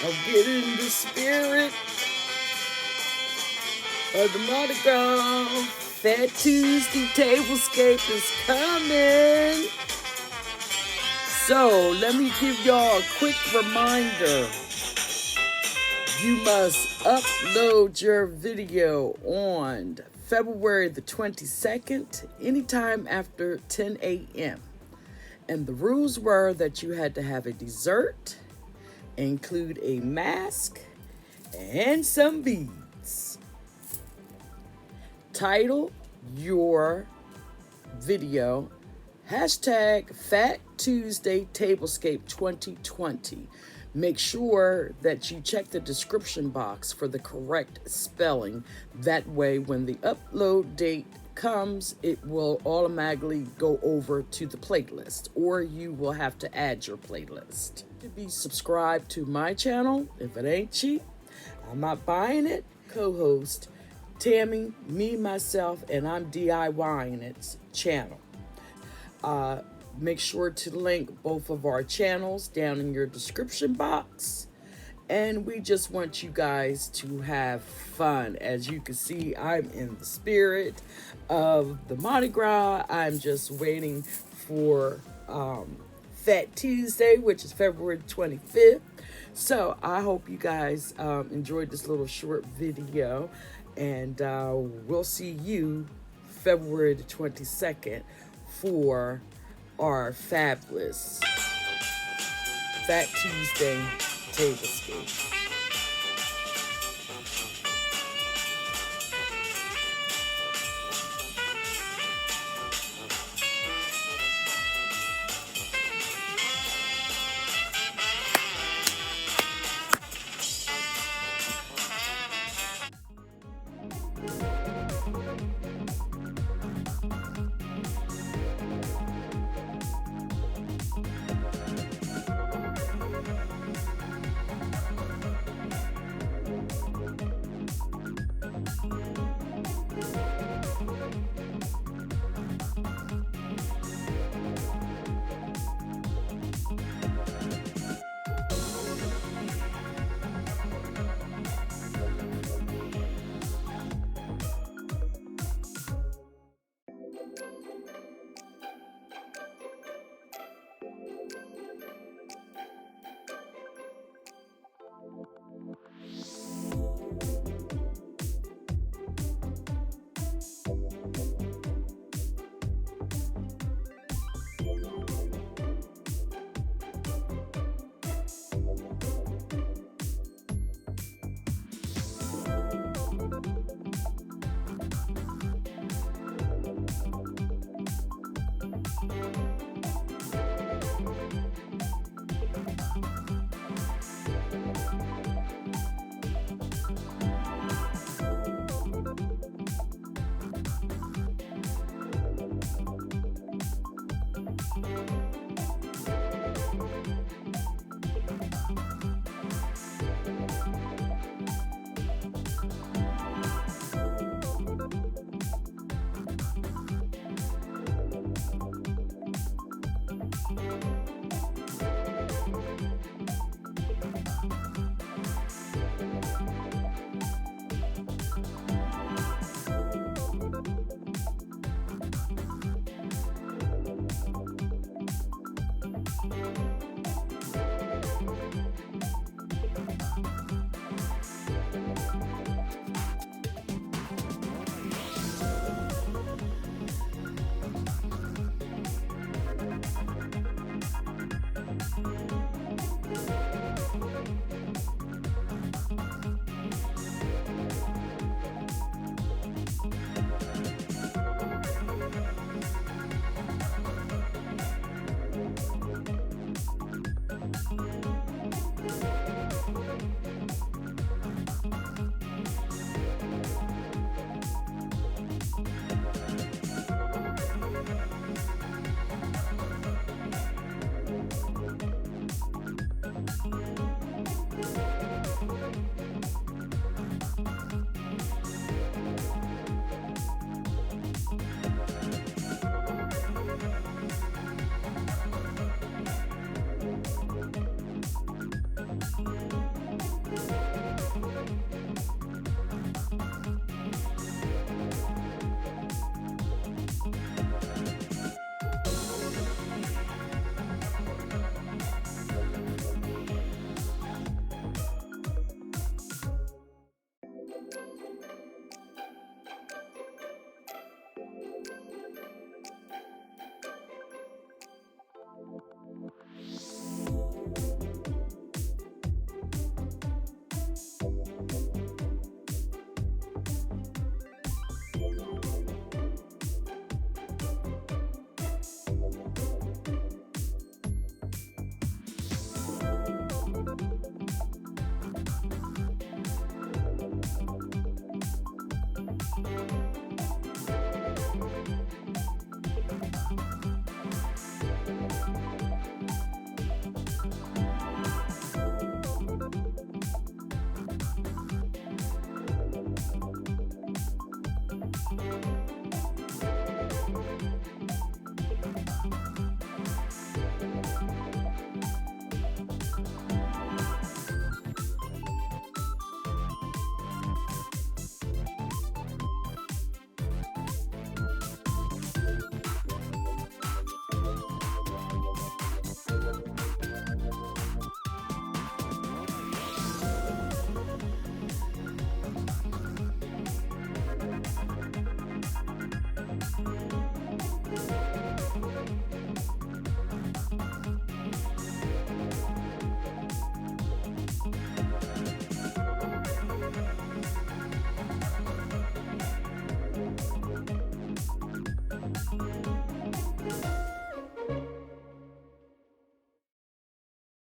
I'll get in the spirit of the Mardi Gras. Fat Tuesday Tablescape is coming. So let me give y'all a quick reminder. You must upload your video on February the 22nd, anytime after 10 a.m. And the rules were that you had to have a dessert, include a mask, and some beads. Title your video hashtag Fat Tuesday Tablescape 2020. Make sure that you check the description box for the correct spelling. That way, when the upload date comes, it will automatically go over to the playlist, or you will have to add your playlist. To be subscribed to my channel, if it ain't cheap, I'm not buying it. Co-host Tammy, me, myself, and I'm DIYing its channel. Make sure to link both of our channels down in your description box. And we just want you guys to have fun. As you can see, I'm in the spirit of the Mardi Gras. I'm just waiting for Fat Tuesday, which is February 25th. So I hope you guys enjoyed this little short video. And we'll see you February the 22nd for our fabulous Fat Tuesday Tablescape.